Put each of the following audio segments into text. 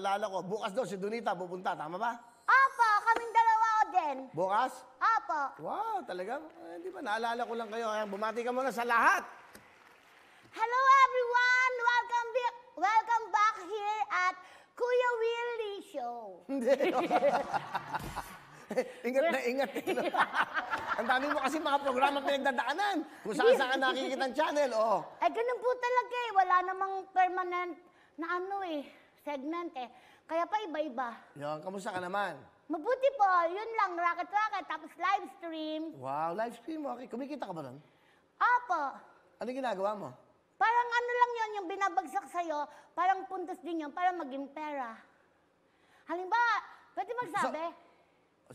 Alala ko, bukas daw si Donita pupunta, tama ba? Apo, kaming dalawa o din. Bukas? Apo. Wow, talaga? Hindi ba? Naalala ko lang kayo. Kaya bumati ka muna sa lahat. Hello everyone! Welcome back here at Kuya Willie Show. Hindi. Ingat na ingat. Ang dami mo kasi mga programa pinagdadaanan. Kung saan ka nakikita ng channel, oh. Eh, ganun po talaga eh. Wala namang permanent na segment eh. Kaya pa iba-iba. Yan, kamusta ka naman? Mabuti po, yun lang, racket-racket, tapos live stream. Wow, live stream, okay. Kumikita ka ba doon? Apo. Ano ginagawa mo? Parang ano lang yun, yung binabagsak sa'yo, parang puntos din yun, para maging pera. Halimbawa, pwede magsabi?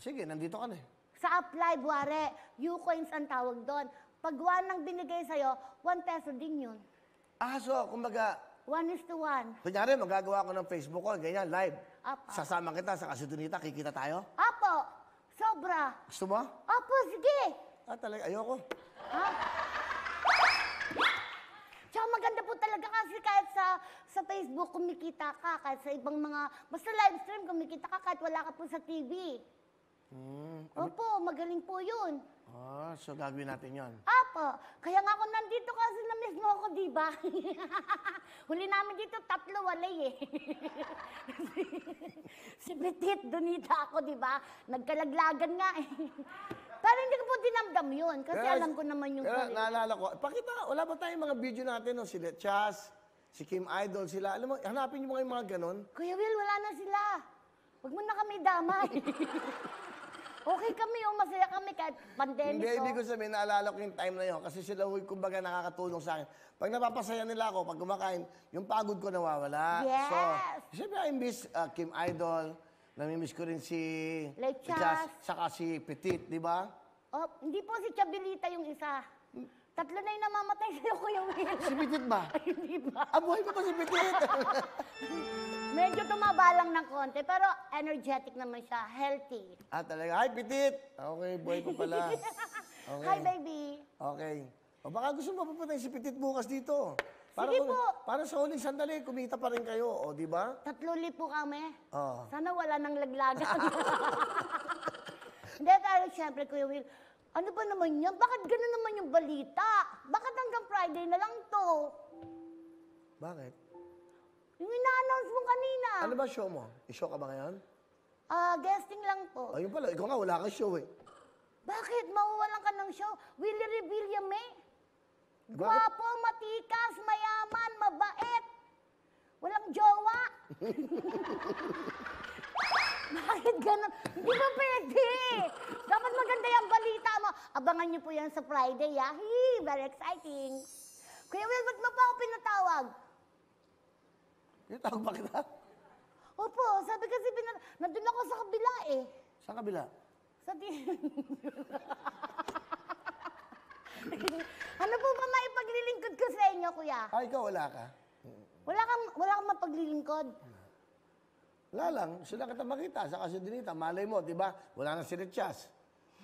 Sige, nandito ka na eh. Sa Uplive, ware, U-coins ang tawag doon. Pag 1 ang binigay sa'yo, 1 peso din yun. Ah, so, kumbaga, 1:1. kunyari, magagawa ko ng Facebook ko, ganyan, live. Apo. Sasama kita sa Kasidunita, kikita tayo? Apo, sobra. Gusto mo? Apo, sige. Ah, talaga, ayoko. Ha? Tsaka maganda po talaga kasi kahit sa Facebook kumikita ka, kahit sa ibang mga, basta live stream kumikita ka kahit wala ka po sa TV. Opo, magaling po yun. Ah, so gagawin natin yon. Apo, kaya nga ako nandito kasi na-miss mo ako, di ba? Huli namin dito, 3 walay eh. Si Petit, Donita ako, di ba? Nagkalaglagan nga eh. Pero hindi ko po dinamdam yun, kasi alam ko naman yung Pero naalala ko, pakita, wala ba tayong mga video natin, no? Si Chas, si Kim Idol, sila. Alam mo, hanapin nyo mga ganon. Kuya Will, wala na sila. Huwag mo na kami damay. Okay kami, masaya kami kahit pandemic. Hindi, ibig ko sabihin, naalala ko yung time na yun. Kasi sila, kumbaga, nakakatulong sa akin. Pag napapasaya nila ako, pag kumakain, yung pagod ko nawawala. Yes! So, siyempre, I miss Kim Idol. Namimiss ko rin si Chas. Saka si Petit, di ba? Oh, hindi po si Chabilita yung isa. 3 na yung namamatay sa'yo, Kuya Will. Si Petit ba? Ay, hindi ba? Ah, buhay pa ba si Petit? Medyo tumaba lang ng konti, pero energetic naman siya, healthy. Ah, talaga? Hi, Petit! Okay, buhay pa pala. Okay. Hi, baby. Okay. O baka gusto mo papatay si Petit bukas dito. Sige po. Para sa huling sandali, kumita pa rin kayo, o di ba? 3 po kami. Oo. Sana wala nang laglagan. Hindi, pero siyempre, Kuya Will, ano ba naman yan? Bakit gano'n naman yung balita? Bakit hanggang Friday na lang to? Bakit? Yung ina-announce mo kanina. Ano ba show mo? I-show ka ba ngayon? Guesting lang po. Ayun pala, ikaw nga, wala kang show eh. Bakit? Mawawalan ka ng show? Willie Revillame? Bakit? Guwapo, matikas, mayaman, mabait. Walang jowa. Bakit ganun? Hindi ba pwede? Dapat maganda yung balita mo. Abangan niyo po yan sa Friday, ha? Very exciting. Kuya Will, ba't mo pa ako pinatawag? Tawag ba kita? Opo, sabi kasi nandun ako sa kabila eh. Sa kabila? Sa Ano po ba maipaglilingkod ko sa inyo, kuya? Ah, ikaw wala ka? Wala kang mapaglilingkod? Wala lang. Sila kita makita sa Kasidunita. Malay mo, di ba? Wala na si Richas.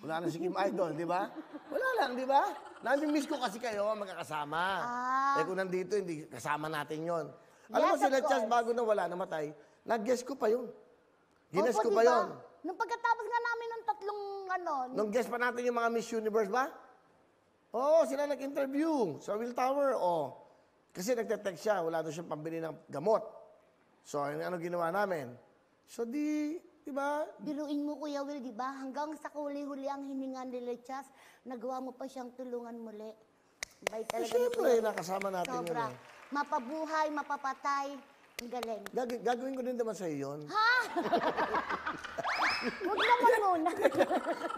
Wala na si Kim Idol, di ba? Wala lang, di ba? Nami-miss ko kasi kayo, magkakasama. Ah. Eh kung nandito, hindi kasama natin yon. Alam mo Yes, si of Richas, course. bago na wala, namatay, nag-guess ko pa yun. Gines Opo, ko pa diba? yun. Nung pagkatapos nga namin ng 3 Nung guess pa natin yung mga Miss Universe ba? Oo, sila nag-interview sa Will Tower. Oo. Kasi nagte-text siya, wala doon siyang pambili ng gamot. So, ano ginawa namin? So, di ba? Biruin mo, Kuya Will, di ba? Hanggang sa huli-huli ang hininga ni Lechas, nagawa mo pa siyang tulungan muli. Bay talaga ni Siyempre, Kuya Will. nakasama natin yun Sobra. eh. Mapabuhay, mapapatay. Ang galing. Gagawin ko din naman sa'yo yun. Ha? Huwag naman muna.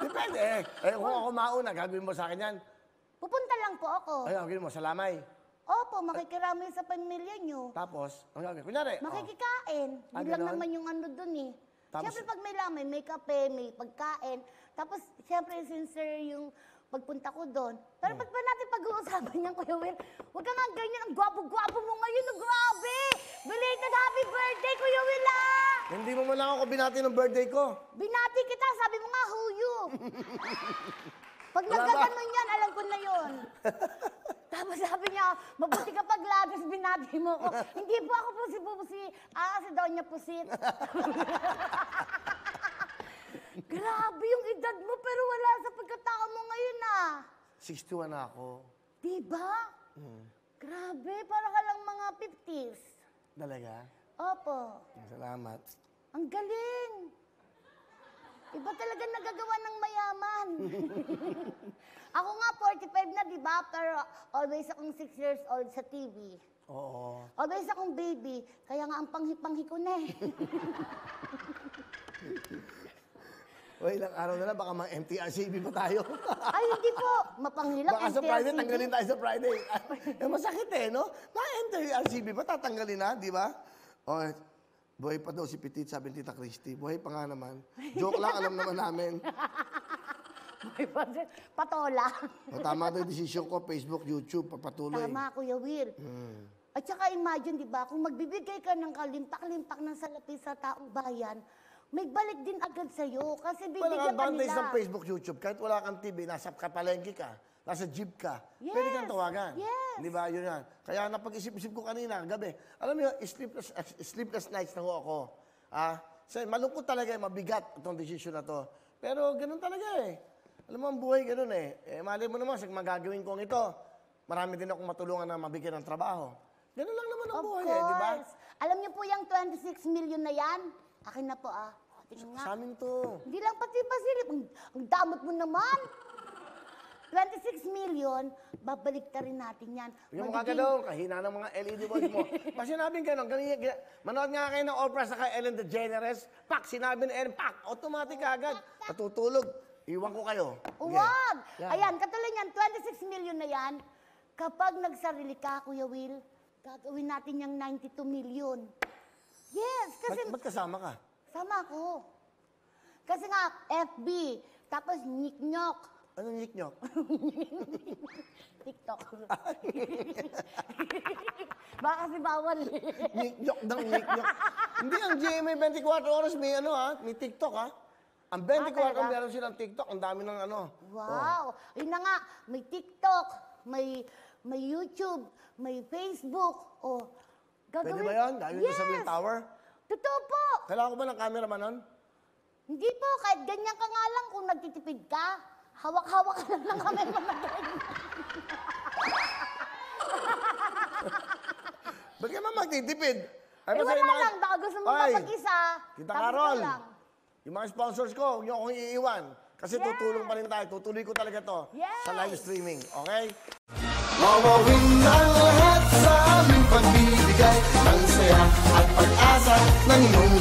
Depende eh. Kung ako mauna, gagawin mo sa akin yan. Pupunta lang po ako. Ay, gagawin mo, salamay. Opo, makikiramay sa pamilya nyo. Tapos, ang gagawin? Kunyari, Makikikain. Ah, Yun lang ganon? naman yung ano dun eh. Tapos- Siyempre pag may lamay, may kape, may pagkain. Tapos siyempre sincere yung pagpunta ko doon. Pero ba't ba natin pag-uusapan yan, Kuya Will? Huwag ka nga ganyan. Ang gwapo-gwapo mo ngayon. Oh, grabe! Belated happy birthday, Kuya Will, ah! hindi mo man lang ako binati ng birthday ko. Binati kita, sabi mo nga, who you? Pag Wala ba? nagkaganon yan, alam ko na yun. Tapos sabi niya, mabuti ka pagladas, binati mo ko. Hindi po ako si Doña Pusit. Grabe yung edad mo, pero wala sa pagkatao mo ngayon ah. 61 na ako. Diba? Grabe, para ka lang mga 50s. Talaga? Opo. Salamat. Ang galing. Iba talaga nagagawa ng mayaman. Ako nga, 45 na, di ba? Pero always akong 6 years old sa TV. Oo. Always akong baby. Kaya nga ang panghi-panghi ko na eh. O, ilang araw na lang, baka mga MTRCB pa tayo. Ay, hindi po. Mapanghi lang. Baka sa Friday, NTRCB. tanggalin tayo sa Friday. Masakit eh, no? Mga MTRCB pa, tatanggalin na, di ba? O, buhay pa daw si Petit, sabi ni Tita Christy. Buhay pa nga naman. Joke lang, alam naman namin. Patola. O, tama daw yung desisyon ko, Facebook, YouTube, papatuloy. Tama, Kuya Will. At saka imagine, di ba, kung magbibigay ka ng kalimpak-limpak ng salapi sa taong bayan, may balik din agad sa'yo kasi bibigyan Walang ka advantage nila. ng Facebook, YouTube. Kahit wala kang TV, nasa palengke ka, nasa jeep ka, Yes. pwede kang tawagan. Yes. Di ba? Yun yan. Kaya napag-isip-isip ko kanina, gabi. Alam mo, sleepless nights na ako. Malungkot talaga, mabigat itong decision na to. Pero ganun talaga eh. Alam mo, ang buhay ganun eh. Mali mo naman, sa magagawin kong ito, marami din akong matulungan na mabigyan ng trabaho. Ganun lang naman ang Of buhay course. eh, di ba? Alam niyo po yung 26 million na yan? Akin na po ah. Tingnan nga. Sa amin to. Hindi lang pati pasilip. Ang damot mo naman. 26 million, babalik ta rin natin yan. Yung mga gano'n, kahina ng mga LED bulbs mo. Pag sinabing gano'n, manood nga kayo ng Oprah sa Ellen DeGeneres, pak, sinabi ni Ellen, pak, automatic agad. Natutulog. Iwan ko kayo. Huwag! Yan. Ayan, katulad yan, 26 million na yan. Kapag nagsarili ka, Kuya Will, gagawin natin yung 92 million. Yes, kasi Ba't kasama ka? sama ko. Kasi nga, FB, tapos nyik-nyok. Anong nyik-nyok? TikTok. Baka kasi bawal eh. Nyik-nyok daw, nyik-nyok. Hindi, ang GMA 24 oras may may TikTok Ang 24 talaga? meron silang TikTok, ang dami ng Wow! Yun na nga, may TikTok, may YouTube, may Facebook. Oh, Pwede gagawin. ba yan? Gagawin ko sa Will Tower? Totoo po. Kailangan ko ba ng cameraman nun? Hindi po, kahit ganyan ka nga lang kung nagtitipid ka. Hawak-hawak ka lang ng kami mamagaling. Ba't ka magtitipid? Wala lang, baka gusto mo Ay, mapag-isa. Kita tapos Carol, ka lang. yung mga sponsors ko, huwag niyo akong iiwan. Kasi Yes. tutulong pa rin tayo. Tutuloy ko talaga to Yes. sa live streaming. Okay? Mawawin ang lahat sa aming pagbibigay ng saya at pag-asa ng iyong